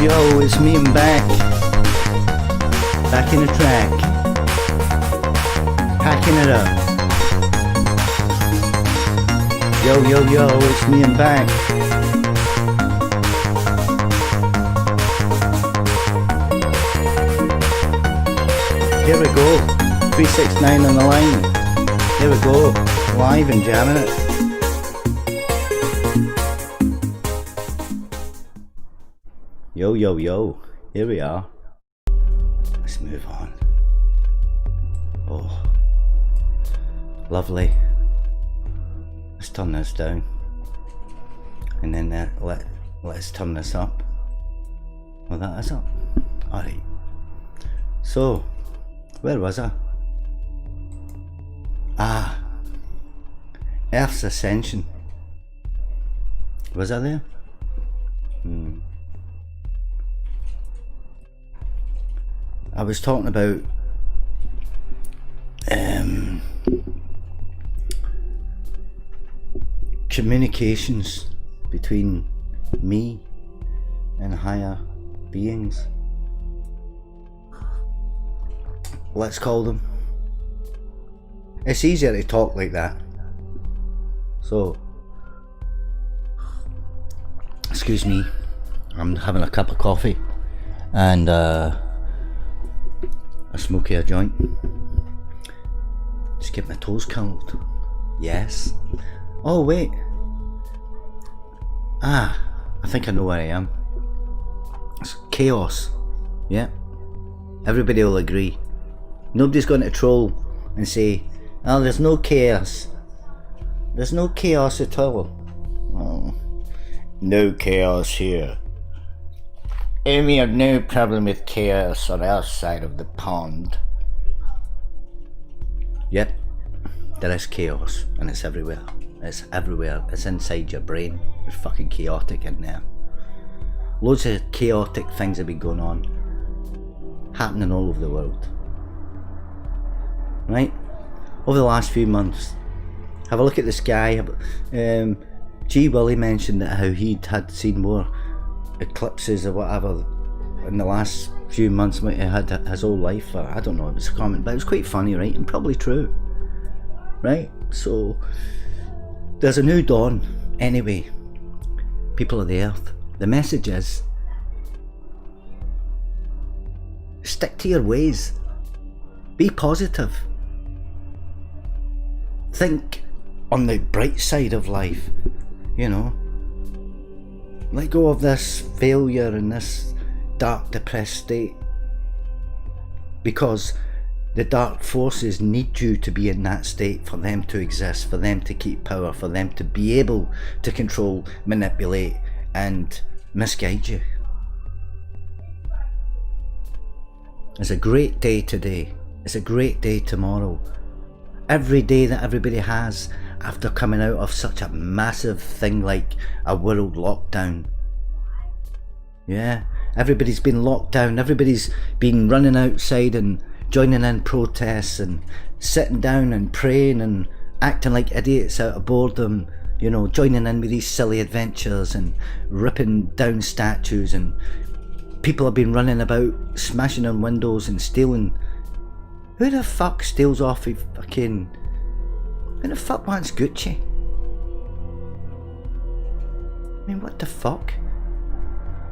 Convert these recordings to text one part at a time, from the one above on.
yo, it's me, I'm back. Back in the track. Packing it up. Yo, it's me, I'm back. Here we go. 369 on the line. Here we go. Live and jamming it. Yo, here we are. Let's move on. Oh, lovely. Let's turn this down, and then let's turn this up. Well, that is up. Alright. So, where was I? Earth's ascension. Was I there? I was talking about communications between me and higher beings. Let's call them. It's easier to talk like that. So, excuse me, I'm having a cup of coffee and a smoky joint. Just get my toes curled. Yes. Oh wait. I think I know where I am. It's chaos. Yeah. Everybody will agree. Nobody's going to troll and say, oh, there's no chaos. There's no chaos at all. Oh, no chaos here. And we have no problem with chaos on our side of the pond. Yep, there is chaos, and it's everywhere. It's everywhere. It's inside your brain. It's fucking chaotic in there. Loads of chaotic things have been going on, happening all over the world. Right? Over the last few months, have a look at the sky. G. Willie mentioned that how he'd had seen more eclipses or whatever in the last few months than he had his whole life, or I don't know, it was a comment, but it was quite funny, right? And probably true, right? So there's a new dawn anyway, people of the earth. The message is, stick to your ways, be positive, think on the bright side of life, you know. Let go of this failure and this dark, depressed state, because the dark forces need you to be in that state for them to exist, for them to keep power, for them to be able to control, manipulate and misguide you. It's a great day today. It's a great day tomorrow. Every day that everybody has after coming out of such a massive thing like a world lockdown. Yeah, everybody's been locked down, everybody's been running outside and joining in protests and sitting down and praying and acting like idiots out of boredom, you know, joining in with these silly adventures and ripping down statues, and people have been running about smashing on windows and stealing. Who the fuck steals off of fucking... Who the fuck wants Gucci? I mean, what the fuck?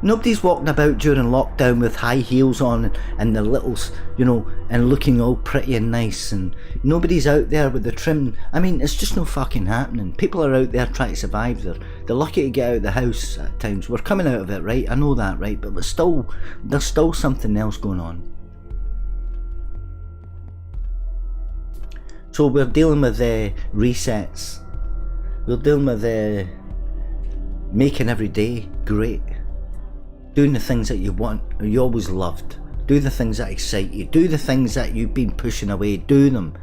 Nobody's walking about during lockdown with high heels on and the little, you know, and looking all pretty and nice, and nobody's out there with the trim. I mean, it's just no fucking happening. People are out there trying to survive. They're lucky to get out of the house at times. We're coming out of it, right? I know that, right? But there's still something else going on. So we're dealing with resets. We're dealing with making every day great. Doing the things that you want, or you always loved. Do the things that excite you. Do the things that you've been pushing away. Do them.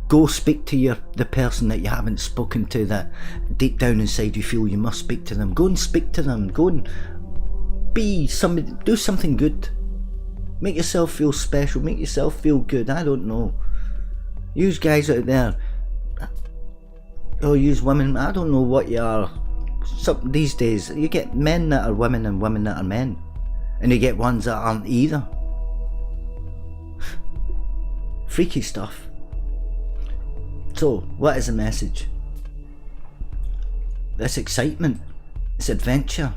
Go speak to the person that you haven't spoken to, that deep down inside you feel you must speak to them. Go and speak to them. Go and be somebody. Do something good. Make yourself feel special. Make yourself feel good. I don't know. Use guys out there, or use women, I don't know what you are. These days you get men that are women and women that are men. and you get ones that aren't either. Freaky stuff. So, what is the message? It's excitement. It's adventure.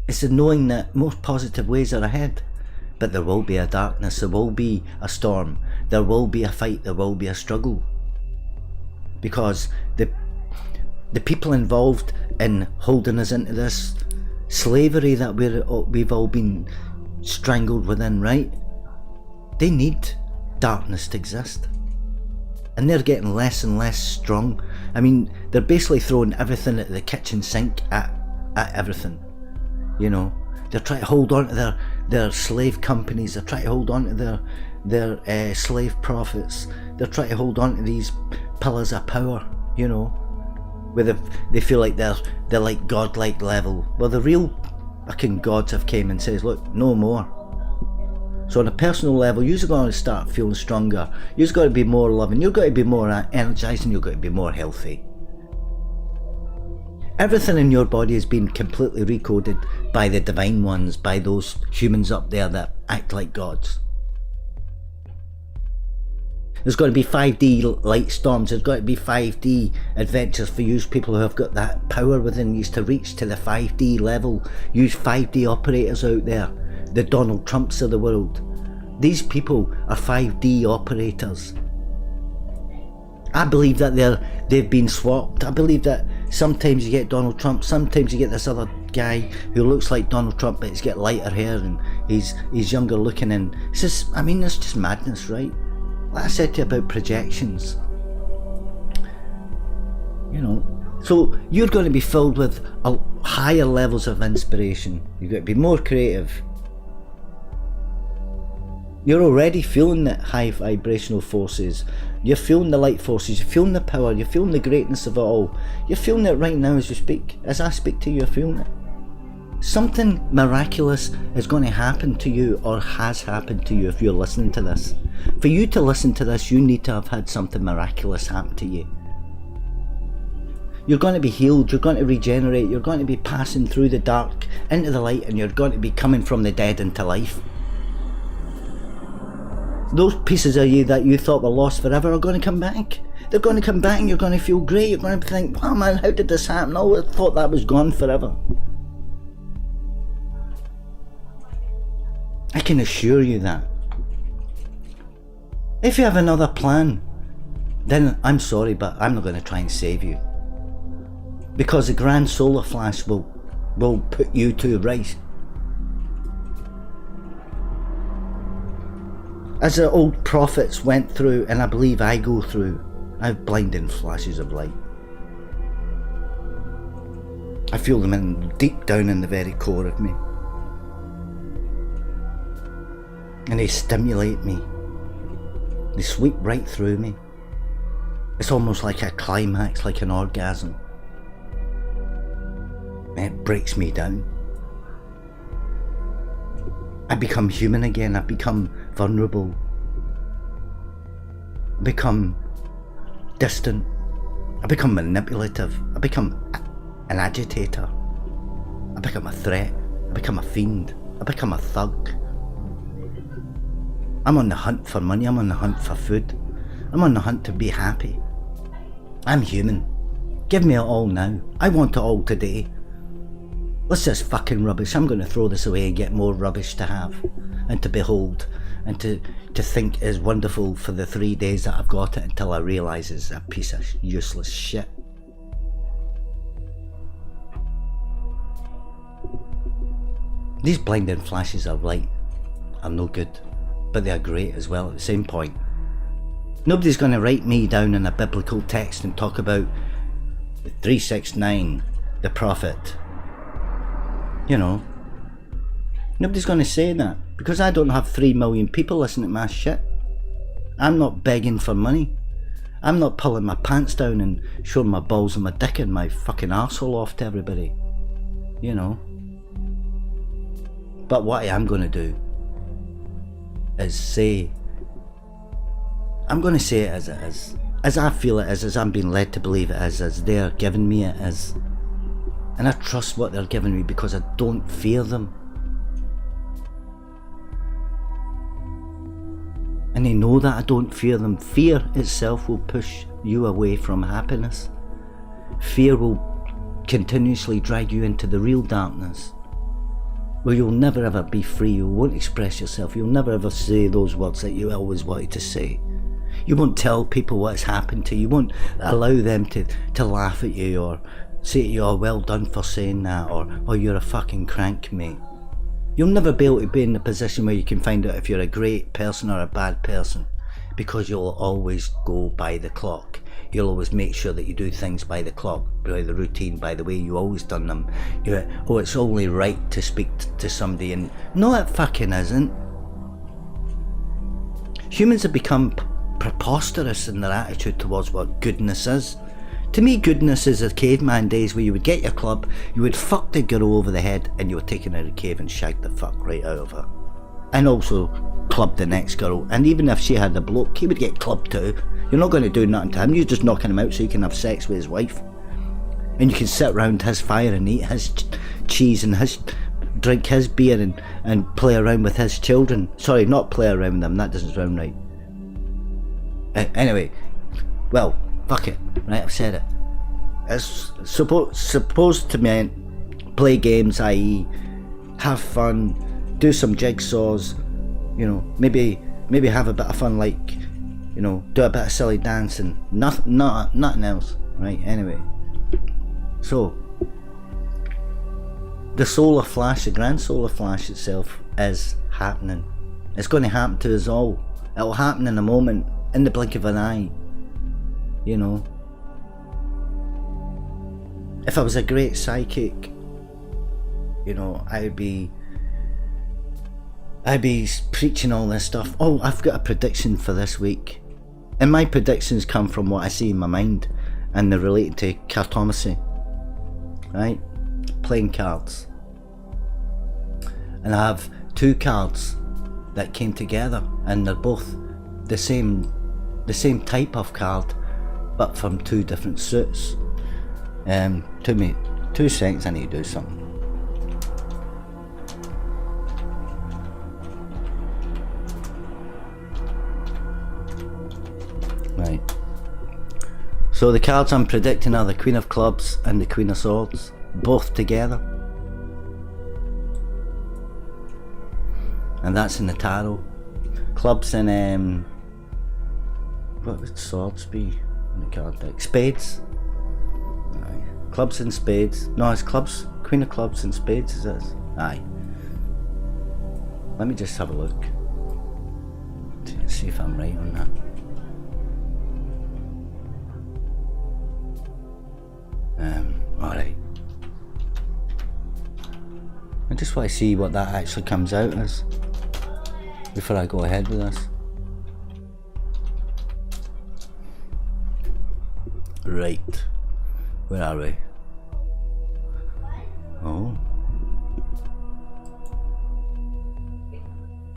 It's the knowing that most positive ways are ahead. But there will be a darkness, there will be a storm, there will be a fight, there will be a struggle. Because the people involved in holding us into this slavery that we've all been strangled within, right? They need darkness to exist. And they're getting less and less strong. I mean, they're basically throwing everything at the kitchen sink at everything. You know, they're trying to hold on to their slave companies, they're trying to hold on to their slave profits, they're trying to hold on to these pillars of power, you know, where they feel like they're like godlike level. Well, the real fucking gods have came and says, look, no more. So on a personal level, you've got to start feeling stronger, you've got to be more loving, you've got to be more energized, and you've got to be more healthy. Everything in your body has been completely recoded by the divine ones, by those humans up there that act like gods. There's got to be 5D light storms, there's got to be 5D adventures for you people who have got that power within you to reach to the 5D level. Use 5D operators out there, the Donald Trumps of the world. These people are 5D operators. I believe that they've been swapped. I believe that sometimes you get Donald Trump, sometimes you get this other guy who looks like Donald Trump, but he's got lighter hair and he's younger looking, and it's just, I mean, it's just madness, right? Like I said to you about projections, you know. So you're going to be filled with higher levels of inspiration. You've got to be more creative. You're already feeling the high vibrational forces. You're feeling the light forces. You're feeling the power. You're feeling the greatness of it all. You're feeling it right now as you speak. As I speak to you, you're feeling it. Something miraculous is going to happen to you, or has happened to you if you're listening to this. For you to listen to this, you need to have had something miraculous happen to you. You're going to be healed. You're going to regenerate. You're going to be passing through the dark into the light, and you're going to be coming from the dead into life. Those pieces of you that you thought were lost forever are going to come back. They're going to come back and you're going to feel great. You're going to think, wow man, how did this happen? Oh, I thought that was gone forever. I can assure you that. If you have another plan, then I'm sorry, but I'm not going to try and save you. Because the grand solar flash will put you to right. As the old prophets went through, and I believe I go through, I have blinding flashes of light. I feel them deep down in the very core of me. And they stimulate me. They sweep right through me. It's almost like a climax, like an orgasm. And it breaks me down. I become human again. I become vulnerable. I become distant. I become manipulative. I become an agitator. I become a threat. I become a fiend. I become a thug. I'm on the hunt for money. I'm on the hunt for food. I'm on the hunt to be happy. I'm human. Give me it all now. I want it all today. What's this fucking rubbish? I'm going to throw this away and get more rubbish to have and to behold and to think is wonderful for the 3 days that I've got it, until I realise it's a piece of useless shit. These blinding flashes of light are no good, but they are great as well at the same point. Nobody's going to write me down in a biblical text and talk about the 369, the prophet. You know, nobody's going to say that, because I don't have 3 million people listening to my shit. I'm not begging for money. I'm not pulling my pants down and showing my balls and my dick and my fucking arsehole off to everybody. You know. But what I am going to do is say, I'm going to say it as it is. As I feel it is, as I'm being led to believe it is, as they're giving me it is. And I trust what they're giving me because I don't fear them. And they know that I don't fear them. Fear itself will push you away from happiness. Fear will continuously drag you into the real darkness, where you'll never ever be free. You won't express yourself. You'll never ever say those words that you always wanted to say. You won't tell people what's happened to you. You won't allow them to laugh at you or say to you, oh, well done for saying that, or oh, you're a fucking crank, mate. You'll never be able to be in the position where you can find out if you're a great person or a bad person, because you'll always go by the clock. You'll always make sure that you do things by the clock, by the routine, by the way you always done them. Oh, it's only right to speak to somebody, and no, it fucking isn't. Humans have become preposterous in their attitude towards what goodness is. To me, goodness is the caveman days where you would get your club, you would fuck the girl over the head, and you would take her out of the cave and shag the fuck right out of her. And also club the next girl, and even if she had a bloke, he would get clubbed too. You're not going to do nothing to him, you're just knocking him out so you can have sex with his wife. And you can sit around his fire and eat his cheese and drink his beer and play around with his children. Sorry, not play around with them, that doesn't sound right. Anyway, well, fuck it, right, I've said it. It's supposed to mean play games, i.e. have fun, do some jigsaws, you know, maybe have a bit of fun, like, you know, do a bit of silly dancing, nothing else, right? Anyway, so the solar flash, the grand solar flash itself is happening. It's going to happen to us all. It'll happen in a moment, in the blink of an eye, you know. If I was a great psychic, you know, I'd be preaching all this stuff. Oh, I've got a prediction for this week. And my predictions come from what I see in my mind, and they're related to cartomancy, right? Playing cards. And I have two cards that came together, and they're both the same type of card, but from two different suits. 2 seconds, I need to do something. Right. So the cards I'm predicting are the Queen of Clubs and the Queen of Swords, both together. And that's in the tarot. Clubs in what would swords be in the card deck? Spades. Aye. Clubs and spades. No, it's clubs. Queen of Clubs and spades, is it? Aye. Let me just have a look. See if I'm right on that. Alright. I just want to see what that actually comes out as before I go ahead with this. Right. Where are we? Oh.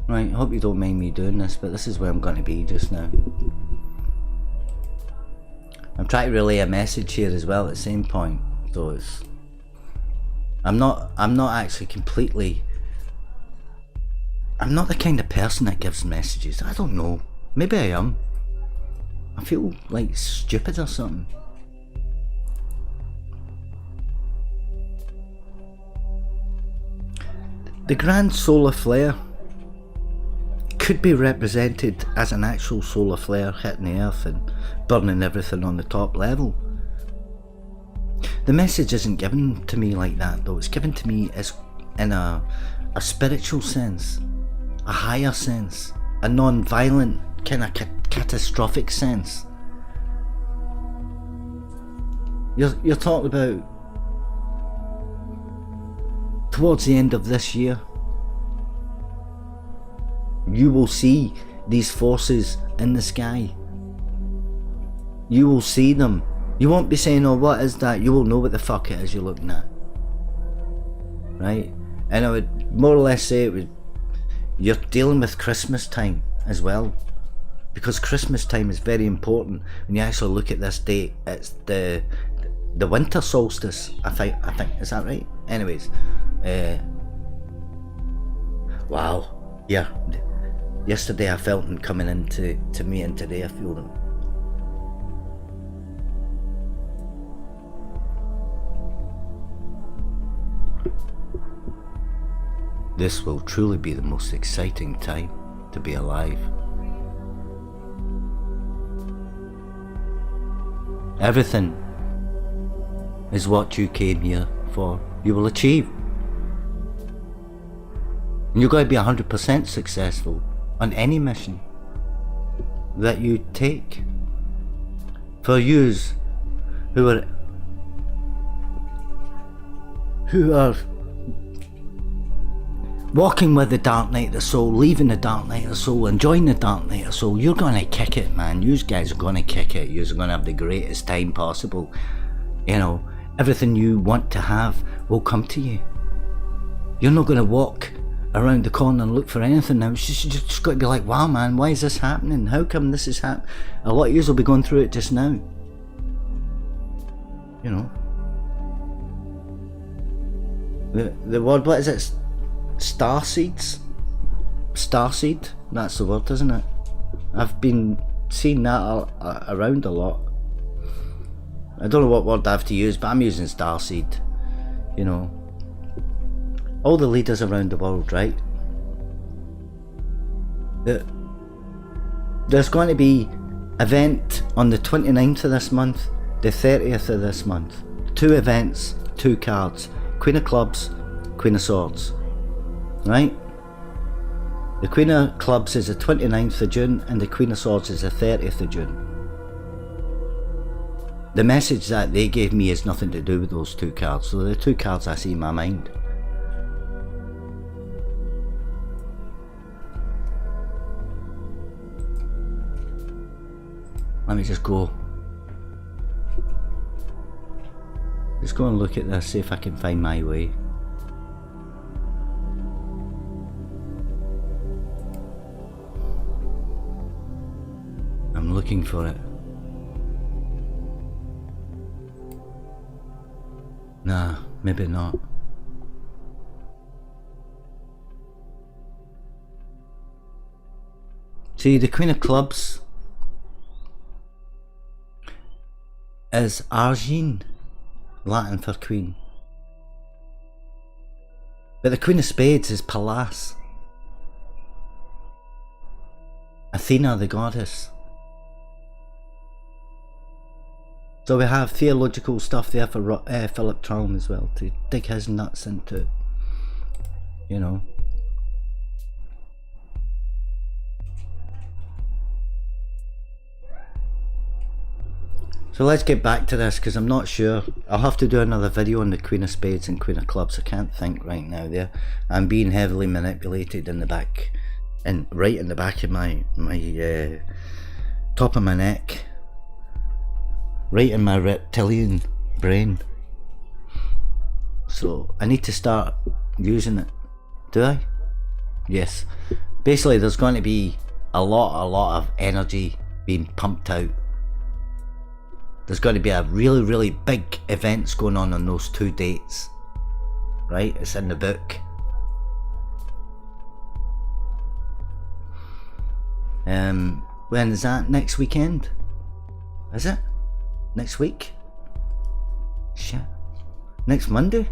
Right, I hope you don't mind me doing this, but this is where I'm going to be just now. I'm trying to relay a message here as well at the same point, so it's... I'm not actually completely... I'm not the kind of person that gives messages. I don't know. Maybe I am. I feel like stupid or something. The grand solar flare could be represented as an actual solar flare hitting the earth and burning everything on the top level. The message isn't given to me like that though. It's given to me as in a spiritual sense, a higher sense, a non-violent kind of catastrophic sense. You're talking about towards the end of this year, you will see these forces in the sky. You will see them. You won't be saying, oh, what is that? You will know what the fuck it is you're looking at. Right? And I would more or less say you're dealing with Christmas time as well. Because Christmas time is very important. When you actually look at this date, it's the winter solstice, I think, is that right? Anyways, wow, yeah, Yesterday I felt them coming into me, and today I feel them. This will truly be the most exciting time to be alive. Everything is what you came here for. You will achieve. And you're going to be 100% successful on any mission that you take. For yous who are walking with the dark night of the soul, leaving the dark night of the soul, enjoying the dark night of the soul, you're going to kick it, man. You guys are going to kick it. You're going to have the greatest time possible. You know, everything you want to have will come to you. You're not going to walk around the corner and look for anything now. It's just got to be like, wow, man, why is this happening? How come this is happening? A lot of yous will be going through it just now. You know. The word, what is it? Starseeds? Starseed? That's the word, isn't it? I've been seeing that around a lot. I don't know what word I have to use, but I'm using starseed. You know. All the leaders around the world, right? There's going to be an event on the 29th of this month, the 30th of this month. 2 events, 2 cards. Queen of Clubs, Queen of Swords. Right? The Queen of Clubs is the 29th of June and the Queen of Swords is the 30th of June. The message that they gave me has nothing to do with those 2 cards, so the 2 cards I see in my mind. Let me just go. Let's go and look at this, see if I can find my way. I'm looking for it. Nah, maybe not. See, the Queen of Clubs is Argene, Latin for Queen. But the Queen of Spades is Pallas. Athena, the goddess. So we have theological stuff there for Philip Traum as well, to dig his nuts into, you know. So let's get back to this, because I'm not sure. I'll have to do another video on the Queen of Spades and Queen of Clubs. I can't think right now there. I'm being heavily manipulated in the back, and right in the back of my top of my neck. Right in my reptilian brain. So I need to start using it. Do I? Yes. Basically there's going to be a lot of energy being pumped out. There's going to be a really big events going on those 2 dates. Right? It's in the book. When is that? Next weekend? Is it? Next week? Shit. Next Monday?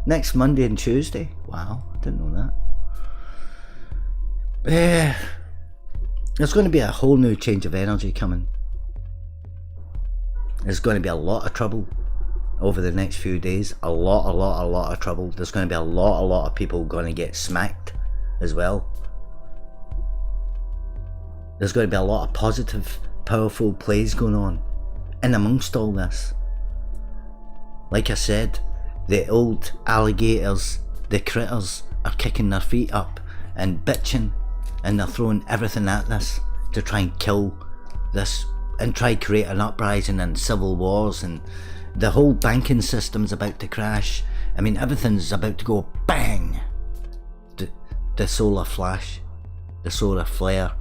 Next Monday and Tuesday? Wow, I didn't know that. There's going to be a whole new change of energy coming. There's going to be a lot of trouble over the next few days. A lot of trouble. There's going to be a lot of people going to get smacked as well. There's going to be a lot of positive, powerful plays going on in amongst all this. Like I said, the old alligators, the critters, are kicking their feet up and bitching, and they're throwing everything at this to try and kill this and try to create an uprising and civil wars, and the whole banking system's about to crash. I mean, everything's about to go bang. The solar flash, the solar flare,